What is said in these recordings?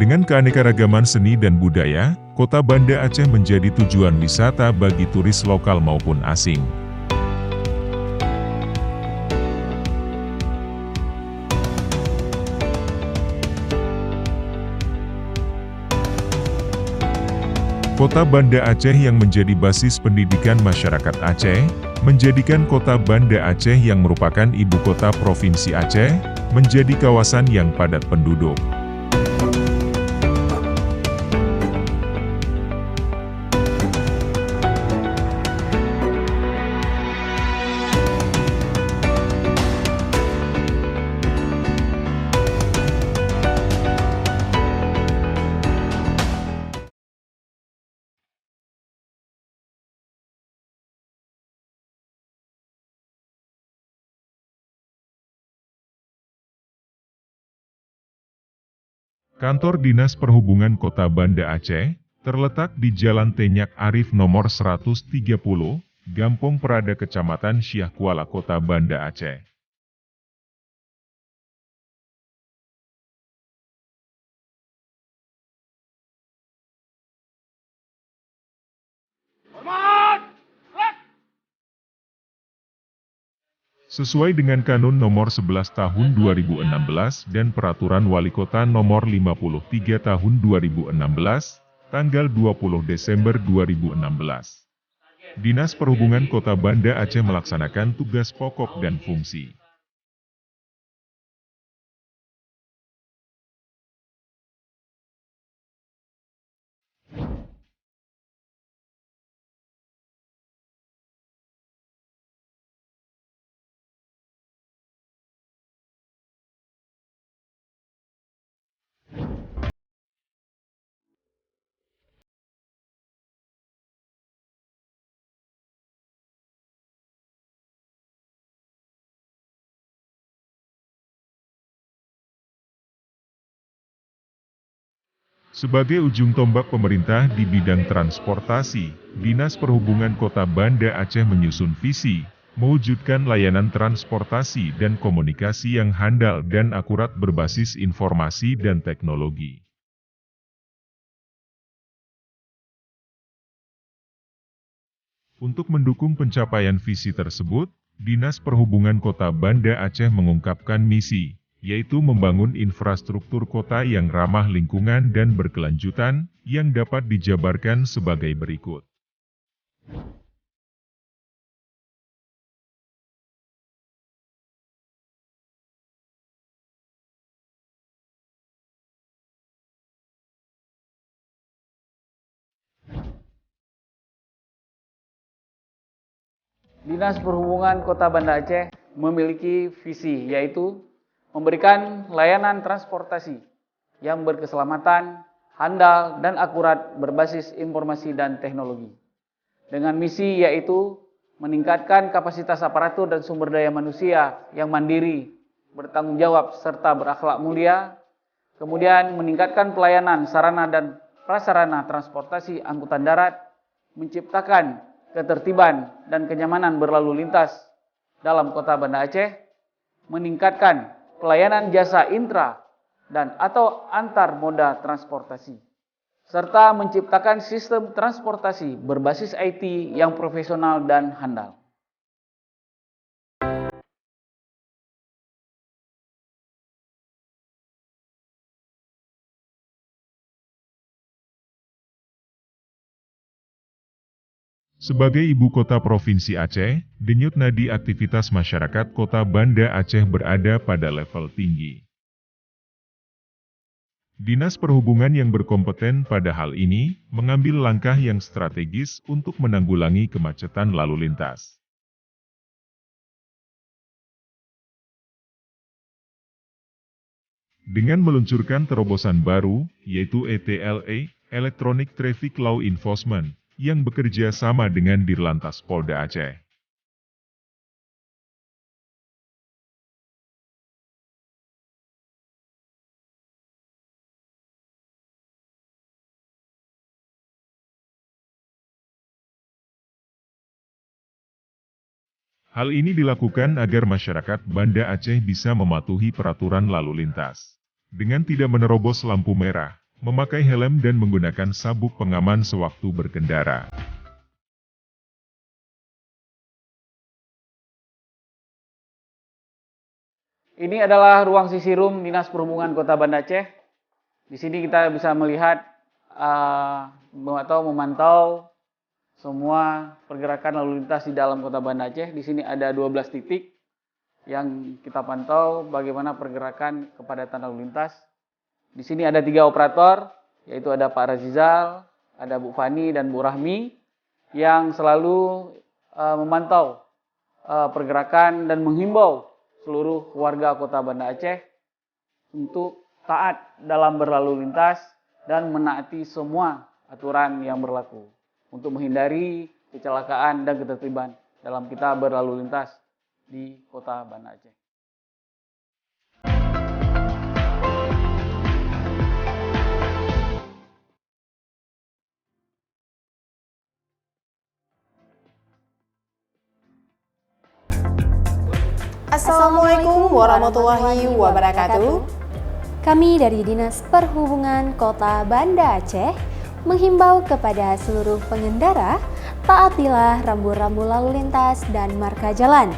Dengan keanekaragaman seni dan budaya, Kota Banda Aceh menjadi tujuan wisata bagi turis lokal maupun asing. Kota Banda Aceh yang menjadi basis pendidikan masyarakat Aceh, menjadikan Kota Banda Aceh yang merupakan ibu kota Provinsi Aceh, menjadi kawasan yang padat penduduk. Kantor Dinas Perhubungan Kota Banda Aceh, terletak di Jalan Tenyak Arif nomor 130, Gampong Perada Kecamatan Syah Kuala Kota Banda Aceh. Sesuai dengan Kanun Nomor 11 Tahun 2016 dan Peraturan Wali Kota Nomor 53 Tahun 2016, tanggal 20 Desember 2016. Dinas Perhubungan Kota Banda Aceh melaksanakan tugas pokok dan fungsi. Sebagai ujung tombak pemerintah di bidang transportasi, Dinas Perhubungan Kota Banda Aceh menyusun visi, mewujudkan layanan transportasi dan komunikasi yang handal dan akurat berbasis informasi dan teknologi. Untuk mendukung pencapaian visi tersebut, Dinas Perhubungan Kota Banda Aceh mengungkapkan misi, yaitu membangun infrastruktur kota yang ramah lingkungan dan berkelanjutan, yang dapat dijabarkan sebagai berikut. Dinas Perhubungan Kota Banda Aceh memiliki visi, yaitu memberikan layanan transportasi yang berkeselamatan, handal, dan akurat berbasis informasi dan teknologi. Dengan misi yaitu meningkatkan kapasitas aparatur dan sumber daya manusia yang mandiri, bertanggung jawab, serta berakhlak mulia, kemudian meningkatkan pelayanan sarana dan prasarana transportasi angkutan darat, menciptakan ketertiban dan kenyamanan berlalu lintas dalam Kota Banda Aceh, meningkatkan pelayanan jasa intra dan atau antar moda transportasi, serta menciptakan sistem transportasi berbasis IT yang profesional dan handal. Sebagai ibu kota Provinsi Aceh, denyut nadi aktivitas masyarakat Kota Banda Aceh berada pada level tinggi. Dinas Perhubungan yang berkompeten pada hal ini, mengambil langkah yang strategis untuk menanggulangi kemacetan lalu lintas. Dengan meluncurkan terobosan baru, yaitu ETLA, Electronic Traffic Law Enforcement, yang bekerja sama dengan Dirlantas Polda Aceh. Hal ini dilakukan agar masyarakat Banda Aceh bisa mematuhi peraturan lalu lintas. Dengan tidak menerobos lampu merah, memakai helm dan menggunakan sabuk pengaman sewaktu berkendara. Ini adalah ruang sisi room Dinas Perhubungan Kota Banda Aceh. Di sini kita bisa melihat atau memantau semua pergerakan lalu lintas di dalam Kota Banda Aceh. Di sini ada 12 titik yang kita pantau bagaimana pergerakan kepadatan lalu lintas. Di sini ada 3 operator, yaitu ada Pak Razizal, ada Bu Fani dan Bu Rahmi yang selalu memantau pergerakan dan menghimbau seluruh warga Kota Banda Aceh untuk taat dalam berlalu lintas dan menaati semua aturan yang berlaku untuk menghindari kecelakaan dan ketertiban dalam kita berlalu lintas di Kota Banda Aceh. Assalamualaikum warahmatullahi wabarakatuh. Kami dari Dinas Perhubungan Kota Banda Aceh menghimbau kepada seluruh pengendara, taatilah rambu-rambu lalu lintas dan marka jalan.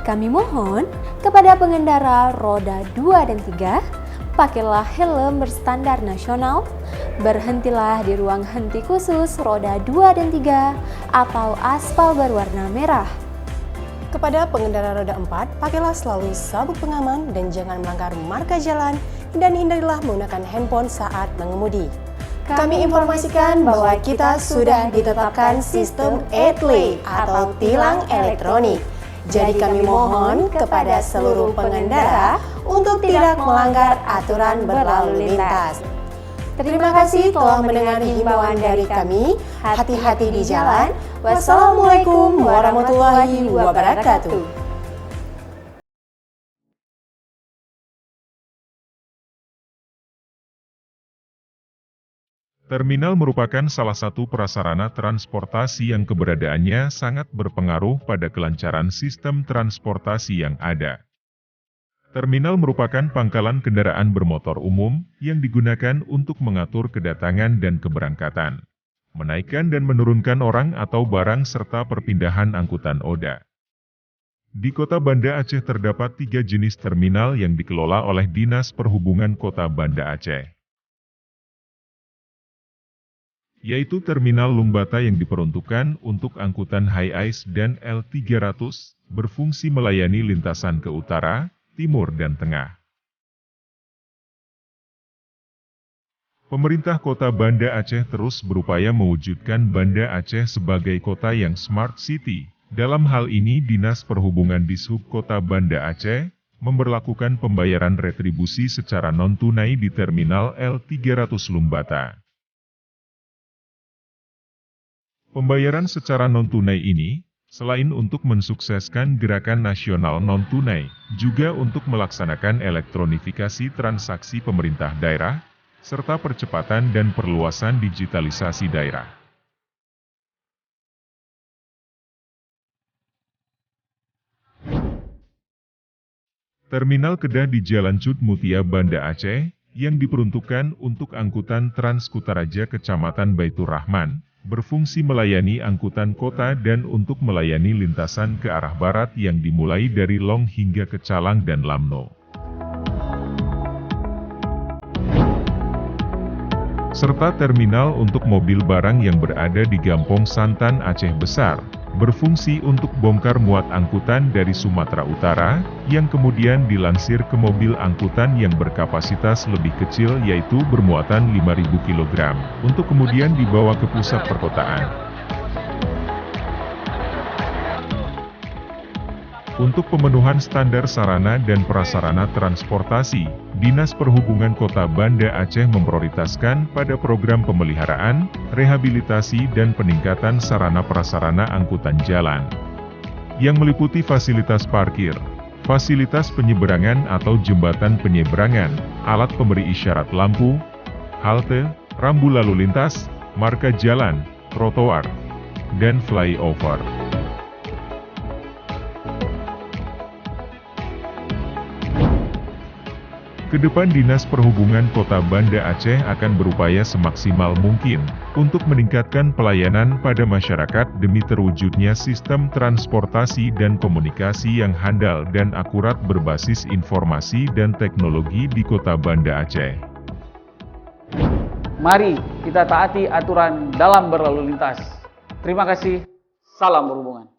Kami mohon kepada pengendara roda 2 dan 3, pakailah helm berstandar nasional, berhentilah di ruang henti khusus roda 2 dan 3 atau aspal berwarna merah. Kepada pengendara roda 4, pakailah selalu sabuk pengaman dan jangan melanggar marka jalan dan hindarilah menggunakan handphone saat mengemudi. Kami informasikan bahwa kita sudah ditetapkan sistem e-tlay atau tilang elektronik. Jadi kami mohon kepada seluruh pengendara untuk tidak melanggar aturan berlalu lintas. Terima kasih telah mendengar himbauan dari kami. Hati-hati di jalan. Wassalamualaikum warahmatullahi wabarakatuh. Terminal merupakan salah satu prasarana transportasi yang keberadaannya sangat berpengaruh pada kelancaran sistem transportasi yang ada. Terminal merupakan pangkalan kendaraan bermotor umum yang digunakan untuk mengatur kedatangan dan keberangkatan, menaikkan dan menurunkan orang atau barang serta perpindahan angkutan oda. Di Kota Banda Aceh terdapat 3 jenis terminal yang dikelola oleh Dinas Perhubungan Kota Banda Aceh, yaitu Terminal Lumbata yang diperuntukkan untuk angkutan high-ice dan L300, berfungsi melayani lintasan ke utara, timur dan tengah. Pemerintah Kota Banda Aceh terus berupaya mewujudkan Banda Aceh sebagai kota yang smart city. Dalam hal ini Dinas Perhubungan Dishub Kota Banda Aceh memberlakukan pembayaran retribusi secara non-tunai di Terminal L300 Lumbata. Pembayaran secara non-tunai ini selain untuk mensukseskan gerakan nasional non-tunai, juga untuk melaksanakan elektronifikasi transaksi pemerintah daerah, serta percepatan dan perluasan digitalisasi daerah. Terminal Kedah di Jalan Cut Mutia Banda Aceh, yang diperuntukkan untuk angkutan Transkutaraja Kecamatan Baitur Rahman, berfungsi melayani angkutan kota dan untuk melayani lintasan ke arah barat yang dimulai dari Long hingga ke Calang dan Lamno. Serta terminal untuk mobil barang yang berada di Gampong Santan Aceh Besar, berfungsi untuk bongkar muat angkutan dari Sumatera Utara, yang kemudian dilansir ke mobil angkutan yang berkapasitas lebih kecil yaitu bermuatan 5.000 kg, untuk kemudian dibawa ke pusat perkotaan. Untuk pemenuhan standar sarana dan prasarana transportasi, Dinas Perhubungan Kota Banda Aceh memprioritaskan pada program pemeliharaan, rehabilitasi dan peningkatan sarana prasarana angkutan jalan, yang meliputi fasilitas parkir, fasilitas penyeberangan atau jembatan penyeberangan, alat pemberi isyarat lampu, halte, rambu lalu lintas, marka jalan, trotoar, dan flyover. Kedepan Dinas Perhubungan Kota Banda Aceh akan berupaya semaksimal mungkin untuk meningkatkan pelayanan pada masyarakat demi terwujudnya sistem transportasi dan komunikasi yang handal dan akurat berbasis informasi dan teknologi di Kota Banda Aceh. Mari kita taati aturan dalam berlalu lintas. Terima kasih. Salam berhubungan.